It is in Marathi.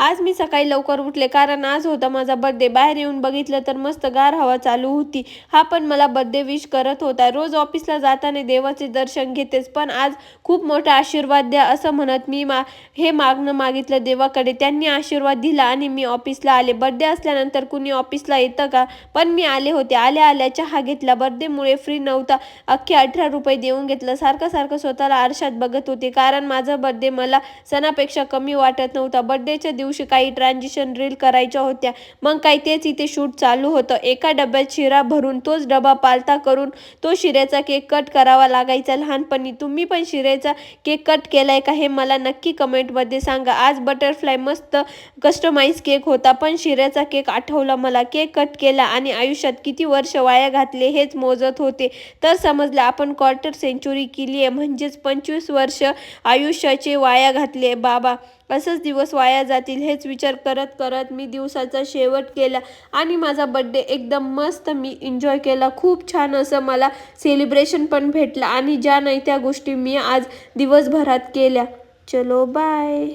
आज मी सकाळी लवकर उठले कारण आज होता माझा बर्थडे. बाहेर येऊन बघितलं तर मस्त गार हवा चालू होती. हा पण मला बर्थडे विश करत होता. रोज ऑफिसला जाताना देवाचे दर्शन घेतेच, पण आज खूप मोठा आशीर्वाद द्या असं म्हणत मी हे मागणं मागितलं देवाकडे. त्यांनी आशीर्वाद दिला आणि मी ऑफिसला आले. बर्थडे असल्यानंतर कुणी ऑफिसला येतं का? पण मी आले होते. आल्या आल्या चहा घेतला. बर्थडेमुळे फ्री नव्हता. अख्खे 18 रुपये देऊन घेतलं. सारखं सारखं स्वतःला आरशात बघत होते कारण माझा बर्थडे मला सणापेक्षा कमी वाटत नव्हता. बर्थडेच्या दिवशी काही ट्रान्झिशन रील करायच्या होत्या. मग काही तेच इथे शूट चालू होतं. एका डब्यात शिरा भरून तोच डबा पालथा करून तो शिऱ्याचा केक कट करावा लागायचा लहानपणी. तुम्ही पण शिऱ्याचा केक कट केलाय का हे मला नक्की कमेंटमध्ये सांगा. आज बटरफ्लाय मस्त कस्टमाइज केक होता, पण शिऱ्याचा केक आठवला मला. केक कट केला आणि आयुष्यात किती वर्ष वाया घातले हेच मोजत होते तर समजलं आपण क्वार्टर सेंचुरी केली आहे, म्हणजेच 25 वर्ष आयुष्याचे वाया घातले. बाबा, असंच दिवस वाया जातील हेच विचार करत करत मी दिवसाचा शेवट केला आणि माझा बर्थडे एकदम मस्त मी एन्जॉय केला. खूप छान असं मला सेलिब्रेशन पण भेटलं आणि ज्या नाही त्या गोष्टी मी आज दिवसभरात केल्या. चलो बाय.